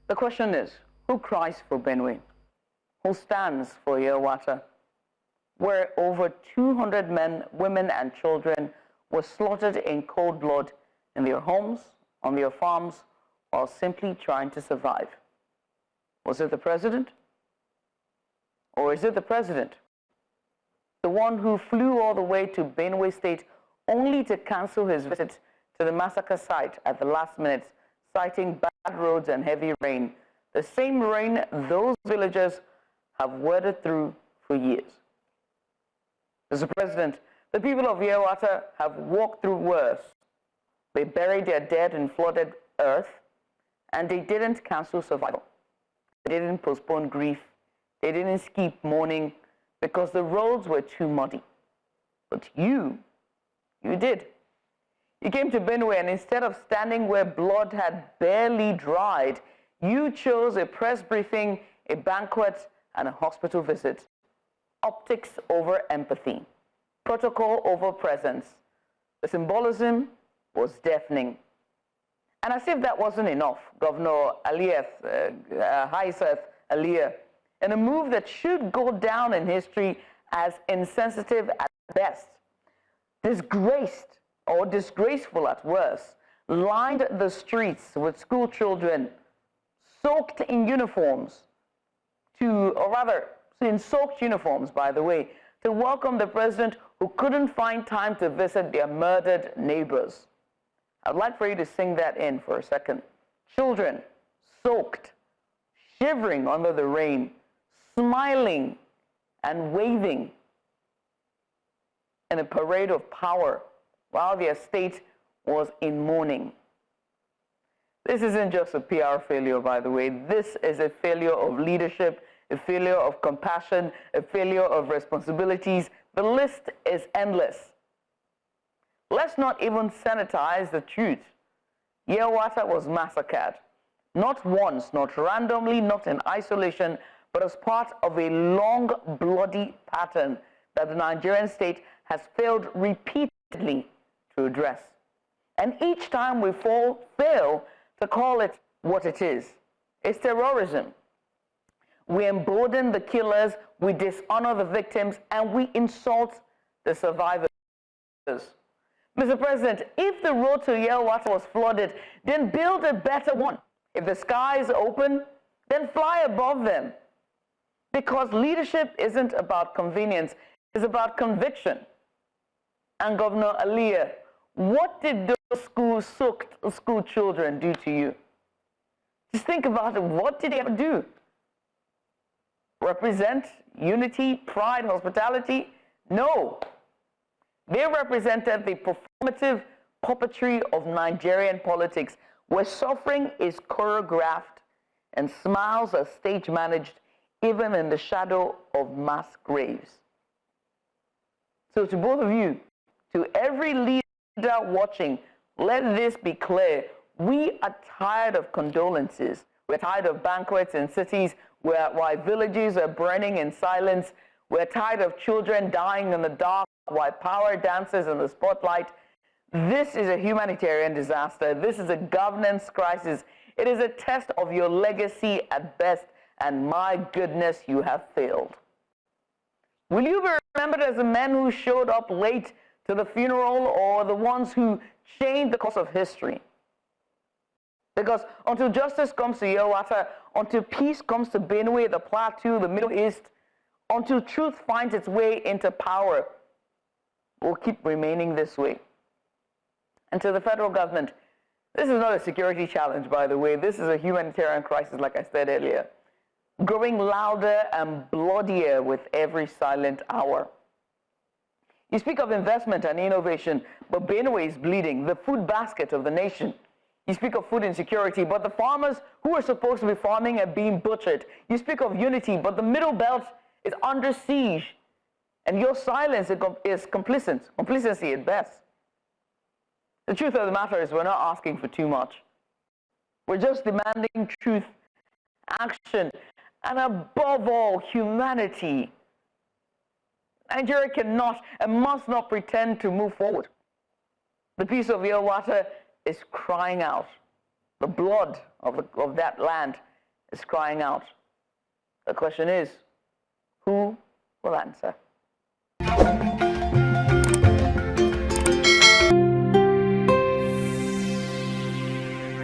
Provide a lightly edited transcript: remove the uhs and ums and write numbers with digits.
The question is, who cries for Benue? Who stands for Yelwata, where over 200 men, women, and children were slaughtered in cold blood in their homes, on their farms, while simply trying to survive? Was it the president? Or is it the president, the one who flew all the way to Benue State only to cancel his visit to the massacre site at the last minute, citing bad roads and heavy rain, the same rain those villagers have waded through for years? Mr. President, the people of Yelwata have walked through worse. They buried their dead in flooded earth, and they didn't cancel survival. They didn't postpone grief. They didn't skip mourning because the roads were too muddy. But you did. You came to Benue, and instead of standing where blood had barely dried, you chose a press briefing, a banquet, and a hospital visit. Optics over empathy. Protocol over presence. The symbolism was deafening. And as if that wasn't enough, Governor Hyacinth Alia, in a move that should go down in history as insensitive at best, disgraced or disgraceful at worst, lined the streets with school children soaked in uniforms in soaked uniforms, by the way, to welcome the president who couldn't find time to visit their murdered neighbors. I'd like for you to sing that in for a second. Children soaked, shivering under the rain, smiling and waving in a parade of power while their state was in mourning. This isn't just a PR failure, by the way. This is a failure of leadership, a failure of compassion, a failure of responsibilities. The list is endless. Let's not even sanitize the truth. Yelwata was massacred, not once, not randomly, not in isolation, but as part of a long, bloody pattern that the Nigerian state has failed repeatedly to address. And each time we fail to call it what it is. It's terrorism. We embolden the killers, we dishonor the victims, and we insult the survivors. Mr. President, if the road to Yelwata was flooded, then build a better one. If the sky is open, then fly above them. Because leadership isn't about convenience, it's about conviction. And Governor Alia, what did those school children do to you? Just think about it. What did they ever do? Represent unity, pride, hospitality? No. They represented the performative puppetry of Nigerian politics, where suffering is choreographed and smiles are stage managed, even in the shadow of mass graves. So to both of you, to every leader watching, let this be clear. We are tired of condolences. We're tired of banquets in cities while villages are burning in silence. We're tired of children dying in the dark while power dances in the spotlight. This is a humanitarian disaster. This is a governance crisis. It is a test of your legacy at best, and my goodness, you have failed. Will you be remembered as the men who showed up late to the funeral, or the ones who changed the course of history? Because until justice comes to Yelwata, until peace comes to Benue, the Plateau, the Middle East, until truth finds its way into power, we'll keep remaining this way. And to the federal government, this is not a security challenge, by the way. This is a humanitarian crisis, like I said earlier, growing louder and bloodier with every silent hour. You speak of investment and innovation, but Benue is bleeding, the food basket of the nation. You speak of food insecurity, but the farmers who are supposed to be farming are being butchered. You speak of unity, but the Middle Belt is under siege, and your silence is complacency at best. The truth of the matter is we're not asking for too much. We're just demanding truth, action, and above all, humanity. Nigeria cannot and must not pretend to move forward. The peace of Yelwata is crying out. The blood of that land is crying out. The question is, who will answer?